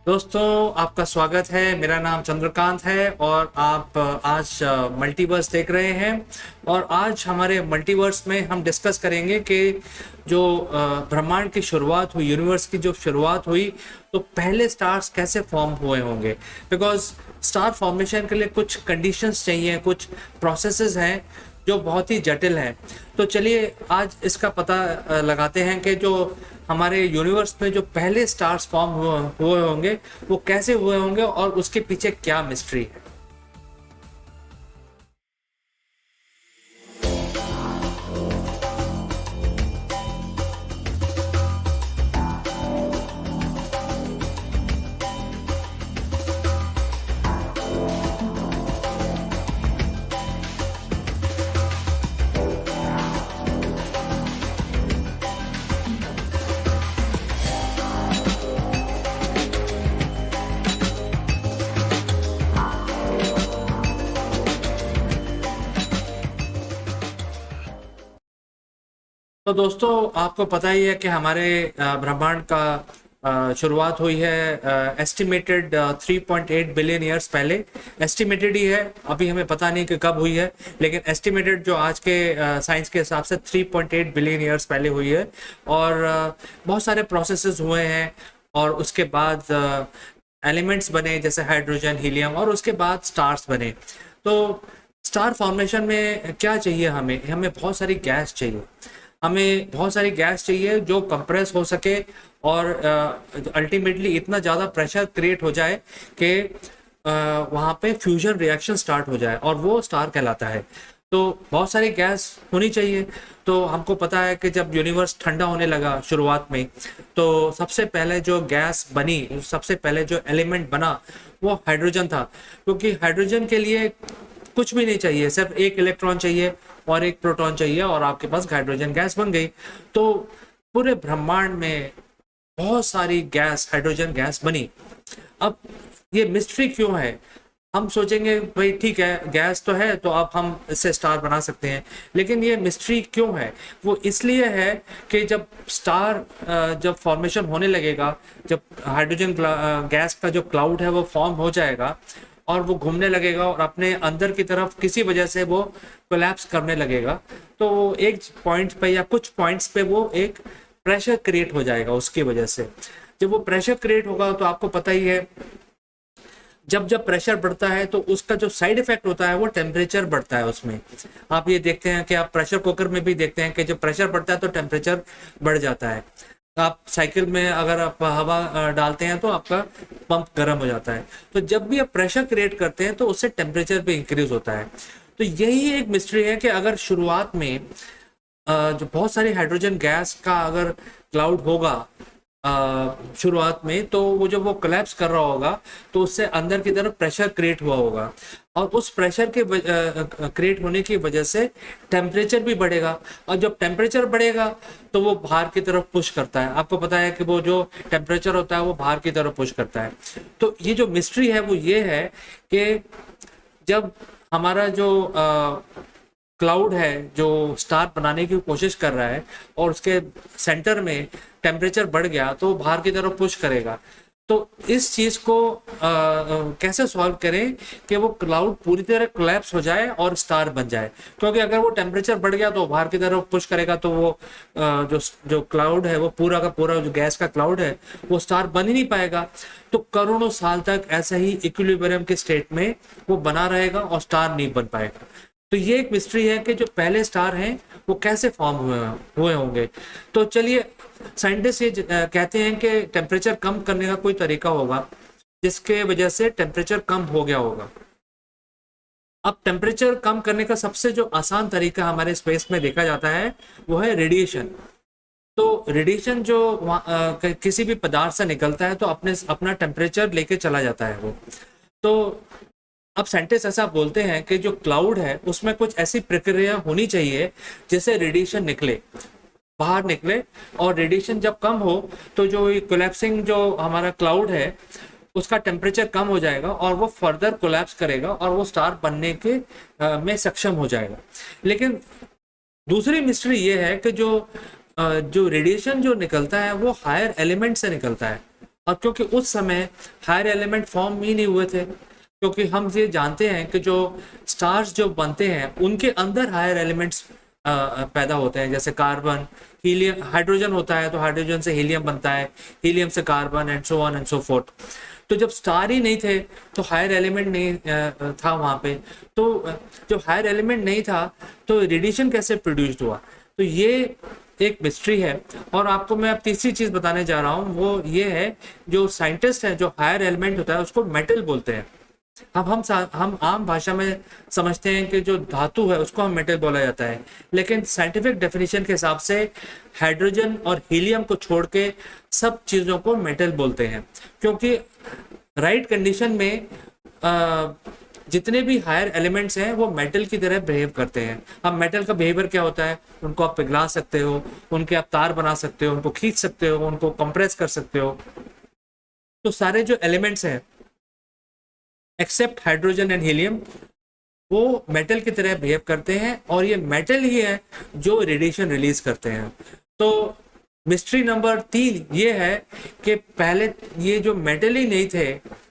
दोस्तों, आपका स्वागत है। मेरा नाम चंद्रकांत है और आप आज मल्टीवर्स देख रहे हैं। और आज हमारे मल्टीवर्स में हम डिस्कस करेंगे कि जो ब्रह्मांड की शुरुआत हुई, यूनिवर्स की जो शुरुआत हुई, तो पहले स्टार्स कैसे फॉर्म हुए होंगे। बिकॉज स्टार फॉर्मेशन के लिए कुछ कंडीशंस चाहिए, कुछ प्रोसेसेस हैं जो बहुत ही जटिल हैं। तो चलिए आज इसका पता लगाते हैं कि जो हमारे यूनिवर्स में जो पहले स्टार्स फॉर्म हुए होंगे वो कैसे हुए होंगे और उसके पीछे क्या मिस्ट्री है। तो दोस्तों, आपको पता ही है कि हमारे ब्रह्मांड का शुरुआत हुई है एस्टिमेटेड 3.8 बिलियन ईयर्स पहले। एस्टिमेटेड ही है, अभी हमें पता नहीं कि कब हुई है, लेकिन एस्टिमेटेड जो आज के साइंस के हिसाब से 3.8 बिलियन ईयर्स पहले हुई है। और बहुत सारे प्रोसेसेस हुए हैं और उसके बाद एलिमेंट्स बने जैसे हाइड्रोजन, हीलियम, और उसके बाद स्टार्स बने। तो स्टार फॉर्मेशन में क्या चाहिए? हमें हमें बहुत सारी गैस चाहिए। हमें बहुत सारी गैस चाहिए जो कंप्रेस हो सके और अल्टीमेटली इतना ज़्यादा प्रेशर क्रिएट हो जाए कि वहाँ पे फ्यूजन रिएक्शन स्टार्ट हो जाए और वो स्टार कहलाता है। तो बहुत सारी गैस होनी चाहिए। तो हमको पता है कि जब यूनिवर्स ठंडा होने लगा शुरुआत में, तो सबसे पहले जो गैस बनी, सबसे पहले जो एलिमेंट बना, वो हाइड्रोजन था। क्योंकि हाइड्रोजन के लिए कुछ भी नहीं चाहिए, सिर्फ एक इलेक्ट्रॉन चाहिए और एक प्रोटॉन चाहिए और आपके पास हाइड्रोजन गैस बन गई। तो पूरे ब्रह्मांड में बहुत सारी गैस, हाइड्रोजन गैस बनी। अब ये मिस्ट्री क्यों है? हम सोचेंगे भाई ठीक है, गैस तो है तो अब हम इससे स्टार बना सकते हैं, लेकिन ये मिस्ट्री क्यों है? वो इसलिए है कि जब स्टार जब फॉर्मेशन होने लगेगा, जब हाइड्रोजन गैस का जो क्लाउड है वो फॉर्म हो जाएगा और वो घूमने लगेगा और अपने अंदर की तरफ किसी वजह से वो कोलैप्स करने लगेगा, तो एक पॉइंट पे या कुछ पॉइंट्स पे वो एक प्रेशर क्रिएट हो जाएगा। उसकी वजह से जब वो प्रेशर क्रिएट होगा, तो आपको पता ही है, जब जब प्रेशर बढ़ता है तो उसका जो साइड इफेक्ट होता है वो टेम्परेचर बढ़ता है उसमें। आप ये देखते हैं कि आप प्रेशर कुकर में भी देखते हैं कि जब प्रेशर बढ़ता है तो टेम्परेचर बढ़ जाता है। आप साइकिल में अगर आप हवा डालते हैं तो आपका पंप गर्म हो जाता है। तो जब भी आप प्रेशर क्रिएट करते हैं तो उससे टेम्परेचर भी इंक्रीज होता है। तो यही एक मिस्ट्री है कि अगर शुरुआत में जो बहुत सारी हाइड्रोजन गैस का अगर क्लाउड होगा शुरुआत में, तो वो जब वो कोलैप्स कर रहा होगा तो उससे अंदर की तरफ प्रेशर क्रिएट हुआ होगा और उस प्रेशर के क्रिएट होने की वजह से टेम्परेचर भी बढ़ेगा। और जब टेम्परेचर बढ़ेगा तो वो बाहर की तरफ पुश करता है। आपको पता है कि वो जो टेम्परेचर होता है वो बाहर की तरफ पुश करता है। तो ये जो मिस्ट्री है वो ये है कि जब हमारा जो क्लाउड है जो स्टार बनाने की कोशिश कर रहा है और उसके सेंटर में टेम्परेचर बढ़ गया तो बाहर की तरफ पुश करेगा। तो इस चीज को कैसे सॉल्व करें कि वो क्लाउड पूरी तरह कोलैप्स हो जाए और स्टार बन जाए? क्योंकि अगर वो टेम्परेचर बढ़ गया तो बाहर की तरफ पुश करेगा तो वो जो जो क्लाउड है वो पूरा का पूरा जो गैस का क्लाउड है वो स्टार बन ही नहीं पाएगा। तो करोड़ों साल तक ऐसा ही इक्विलिब्रियम के स्टेट में वो बना रहेगा और स्टार नहीं बन पाएगा। तो ये एक मिस्ट्री है कि जो पहले स्टार हैं वो कैसे फॉर्म हुए होंगे। तो चलिए, साइंटिस्ट ये कहते हैं कि टेम्परेचर कम करने का कोई तरीका होगा जिसके वजह से टेम्परेचर कम हो गया होगा। अब टेम्परेचर कम करने का सबसे जो आसान तरीका हमारे स्पेस में देखा जाता है वो है रेडिएशन। तो रेडिएशन जो किसी भी पदार्थ से निकलता है तो अपना टेम्परेचर लेके चला जाता है वो। तो अब साइंटिस्ट ऐसा बोलते हैं कि जो क्लाउड है उसमें कुछ ऐसी प्रक्रिया होनी चाहिए जिससे रेडिएशन निकले, बाहर निकले। और रेडिएशन जब कम हो तो जो कोलैप्सिंग जो हमारा क्लाउड है उसका टेम्परेचर कम हो जाएगा और वो फर्दर कोलैप्स करेगा और वो स्टार बनने के में सक्षम हो जाएगा। लेकिन दूसरी मिस्ट्री ये है कि जो रेडिएशन जो निकलता है वो हायर एलिमेंट से निकलता है। और क्योंकि उस समय हायर एलिमेंट फॉर्म ही नहीं हुए थे, क्योंकि हम ये जानते हैं कि जो स्टार्स जो बनते हैं उनके अंदर हायर एलिमेंट्स पैदा होते हैं, जैसे कार्बन, हीलियम, हाइड्रोजन होता है तो हाइड्रोजन से हीलियम बनता है, हीलियम से carbon, and so on and so fourth. तो जब स्टार ही नहीं थे तो हायर एलिमेंट नहीं था वहाँ पे, तो जब हायर एलिमेंट नहीं था तो रेडिएशन कैसे प्रोड्यूस्ड हुआ, तो ये एक मिस्ट्री है। और आपको मैं अब तीसरी चीज बताने जा रहा हूँ, वो ये है, जो साइंटिस्ट हैं, जो हायर एलिमेंट होता है उसको मेटल बोलते हैं। अब हम आम भाषा में समझते हैं कि जो धातु है उसको हम मेटल बोला जाता है, लेकिन साइंटिफिक डेफिनेशन के हिसाब से हाइड्रोजन और हीलियम को छोड़ के सब चीज़ों को मेटल बोलते हैं, क्योंकि राइट कंडीशन में जितने भी हायर एलिमेंट्स हैं वो मेटल की तरह बिहेव करते हैं। अब मेटल का बिहेवियर क्या होता है, उनको आप पिघला सकते हो, उनके आप तार बना सकते हो, उनको खींच सकते हो, उनको कंप्रेस कर सकते हो। तो सारे जो एलिमेंट्स हैं एक्सेप्ट हाइड्रोजन एंड हीलियम वो मेटल की तरह बिहेव करते हैं, और ये मेटल ही है जो रेडिएशन रिलीज करते हैं। तो मिस्ट्री नंबर 3 ये है कि पहले ये जो मेटल ही नहीं थे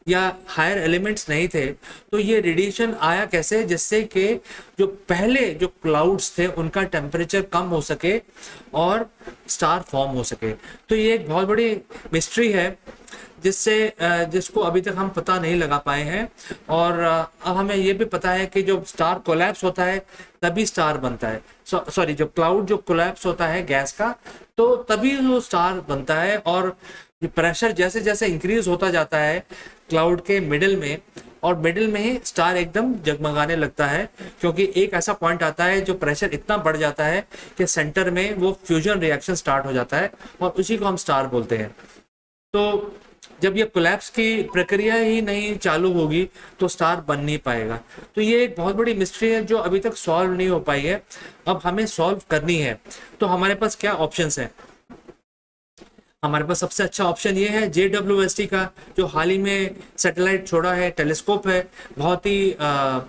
या हायर एलिमेंट्स नहीं थे तो ये रेडिएशन आया कैसे, जिससे कि जो पहले जो क्लाउड्स थे उनका टेम्परेचर कम हो सके और स्टार फॉर्म हो सके। तो ये एक बहुत बड़ी मिस्ट्री है जिसको अभी तक हम पता नहीं लगा पाए हैं। और अब हमें ये भी पता है कि जब स्टार कोलैप्स होता है तभी स्टार बनता है, सॉरी जब क्लाउड जो कोलैप्स होता है गैस का तो तभी वो स्टार बनता है। और प्रेशर जैसे जैसे इंक्रीज होता जाता है क्लाउड के मिडिल में, और मिडिल में ही स्टार एकदम जगमगाने लगता है, क्योंकि एक ऐसा पॉइंट आता है जो प्रेशर इतना बढ़ जाता है कि सेंटर में वो फ्यूजन रिएक्शन स्टार्ट हो जाता है, और उसी को हम स्टार बोलते हैं। तो जब ये कोलैप्स की प्रक्रिया ही नहीं चालू होगी तो स्टार बन नहीं पाएगा। तो ये एक बहुत बड़ी मिस्ट्री है जो अभी तक सॉल्व नहीं हो पाई है, अब हमें सॉल्व करनी है। तो हमारे पास क्या ऑप्शंस हैं? हमारे पास सबसे अच्छा ऑप्शन ये है JWST का, जो हाल ही में सैटेलाइट छोड़ा है, टेलीस्कोप है, बहुत ही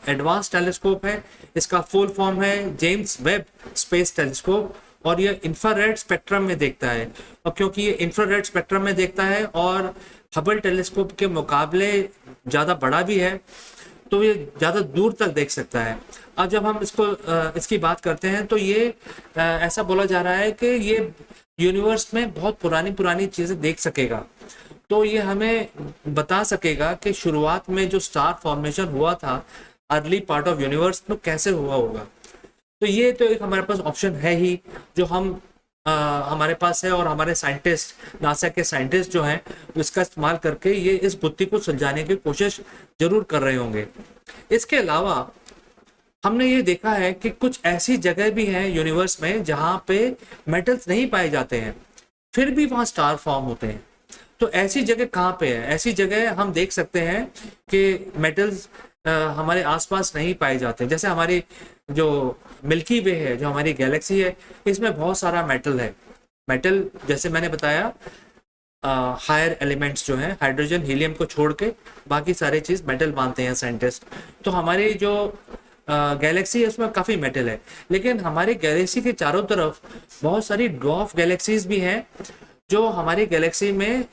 एडवांस टेलीस्कोप है। इसका फुल फॉर्म है जेम्स वेब स्पेस टेलीस्कोप, और ये इंफ्रारेड स्पेक्ट्रम में देखता है। और क्योंकि ये इंफ्रारेड स्पेक्ट्रम में देखता है और हबल टेलीस्कोप के मुकाबले ज़्यादा बड़ा भी है, तो ये ज़्यादा दूर तक देख सकता है। अब जब हम इसकी बात करते हैं तो ये ऐसा बोला जा रहा है कि ये यूनिवर्स में बहुत पुरानी पुरानी चीज़ें देख सकेगा। तो ये हमें बता सकेगा कि शुरुआत में जो स्टार फॉर्मेशन हुआ था अर्ली पार्ट ऑफ यूनिवर्स में कैसे हुआ होगा। तो ये तो एक हमारे पास ऑप्शन है ही जो हमारे पास है, और हमारे साइंटिस्ट, नासा के साइंटिस्ट जो हैं इसका इस्तेमाल करके ये इस बुद्धि को सुलझाने की कोशिश जरूर कर रहे होंगे। इसके अलावा हमने ये देखा है कि कुछ ऐसी जगह भी हैं यूनिवर्स में जहाँ पे मेटल्स नहीं पाए जाते हैं, फिर भी वहाँ स्टार फॉर्म होते हैं। तो ऐसी जगह कहाँ पे है? ऐसी जगह हम देख सकते हैं कि मेटल्स हमारे आसपास नहीं पाए जाते। जैसे हमारी जो मिल्की वे है, जो हमारी गैलेक्सी है, इसमें बहुत सारा मेटल है। मेटल जैसे मैंने बताया हायर एलिमेंट्स जो हैं हाइड्रोजन हीलियम को छोड़ के बाकी सारे चीज़ मेटल मानते हैं साइंटिस्ट। तो हमारी जो गैलेक्सी है उसमें काफ़ी मेटल है, लेकिन हमारी गैलेक्सी के चारों तरफ बहुत सारी ड्वार्फ गैलेक्सीज भी हैं जो हमारी गैलेक्सी में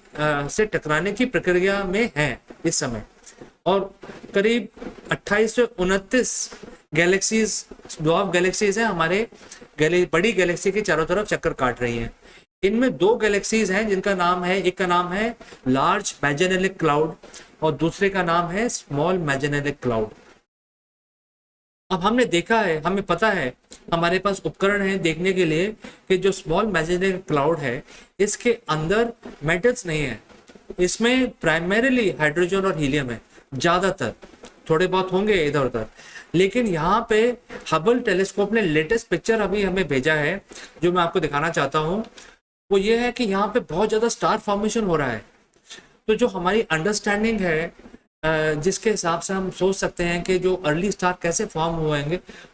से टकराने की प्रक्रिया में हैं इस समय। और करीब 28 से 29 गैलेक्सीज, ड्वार्फ गैलेक्सीज हैं हमारे बड़ी गैलेक्सी के चारों तरफ चक्कर काट रही हैं। इनमें 2 गैलेक्सीज हैं जिनका नाम है, एक का नाम है लार्ज मैजेलेनिक क्लाउड और दूसरे का नाम है स्मॉल मैजेलेनिक क्लाउड। अब हमने देखा है, हमें पता है, हमारे पास उपकरण है देखने के लिए कि जो स्मॉल मैजेलेनिक क्लाउड है इसके अंदर मेटल्स नहीं है, इसमें प्राइमरीली हाइड्रोजन और हीलियम है, ज़्यादातर, थोड़े बहुत होंगे इधर उधर। लेकिन यहाँ पे हबल टेलीस्कोप ने लेटेस्ट पिक्चर अभी हमें भेजा है जो मैं आपको दिखाना चाहता हूँ, वो ये है कि यहाँ पे बहुत ज़्यादा स्टार फॉर्मेशन हो रहा है। तो जो हमारी अंडरस्टैंडिंग है, जिसके हिसाब से हम सोच सकते हैं कि जो अर्ली स्टार कैसे फॉर्म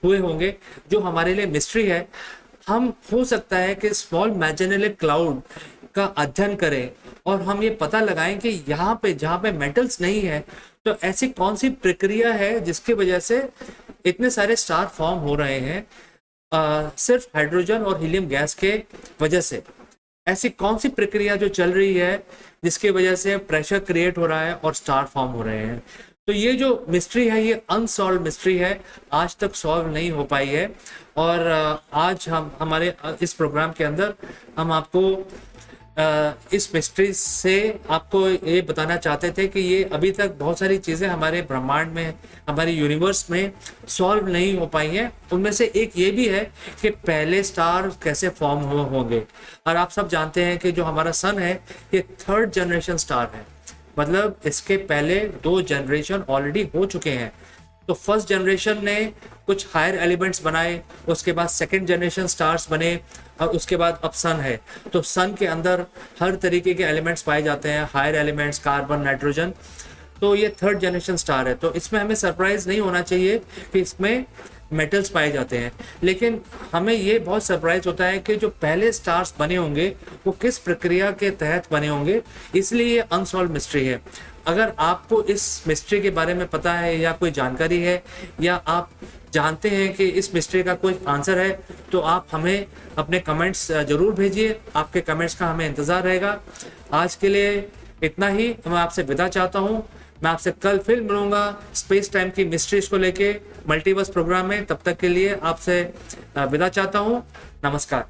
हुए होंगे, जो हमारे लिए मिस्ट्री है, हम हो सकता है कि स्मॉल मैजेलेनिक क्लाउड का अध्ययन करें और हम ये पता लगाएं कि यहाँ पे जहाँ पे मेटल्स नहीं है तो ऐसी कौन सी प्रक्रिया है जिसकी वजह से इतने सारे स्टार फॉर्म हो रहे हैं सिर्फ हाइड्रोजन और हीलियम गैस के वजह से। ऐसी कौन सी प्रक्रिया जो चल रही है जिसकी वजह से प्रेशर क्रिएट हो रहा है और स्टार फॉर्म हो रहे हैं। तो ये जो मिस्ट्री है ये अनसॉल्व मिस्ट्री है, आज तक सॉल्व नहीं हो पाई है। और आज हम हमारे इस प्रोग्राम के अंदर हम आपको इस मिस्ट्री से आपको ये बताना चाहते थे कि ये अभी तक बहुत सारी चीज़ें हमारे ब्रह्मांड में, हमारे यूनिवर्स में सॉल्व नहीं हो पाई हैं। उनमें से एक ये भी है कि पहले स्टार कैसे फॉर्म होंगे। और आप सब जानते हैं कि जो हमारा सन है ये थर्ड जनरेशन स्टार है, मतलब इसके पहले 2 जनरेशन ऑलरेडी हो चुके हैं। तो फर्स्ट जनरेशन ने कुछ हायर एलिमेंट्स बनाए, उसके बाद सेकंड जनरेशन स्टार्स बने, और उसके बाद अब सन है। तो सन के अंदर हर तरीके के एलिमेंट्स पाए जाते हैं, हायर एलिमेंट्स, कार्बन, नाइट्रोजन। तो ये थर्ड जनरेशन स्टार है। तो इसमें हमें सरप्राइज नहीं होना चाहिए कि इसमें मेटल्स पाए जाते हैं, लेकिन हमें ये बहुत सरप्राइज होता है कि जो पहले स्टार्स बने होंगे वो किस प्रक्रिया के तहत बने होंगे, इसलिए ये अनसॉल्व मिस्ट्री है। अगर आपको इस मिस्ट्री के बारे में पता है या कोई जानकारी है या आप जानते हैं कि इस मिस्ट्री का कोई आंसर है, तो आप हमें अपने कमेंट्स जरूर भेजिए। आपके कमेंट्स का हमें इंतज़ार रहेगा। आज के लिए इतना ही, मैं आपसे विदा चाहता हूँ। मैं आपसे कल फिर मिलूंगा स्पेस टाइम की मिस्ट्रीज को लेके मल्टीवर्स प्रोग्राम में। तब तक के लिए आपसे विदा चाहता हूँ। नमस्कार।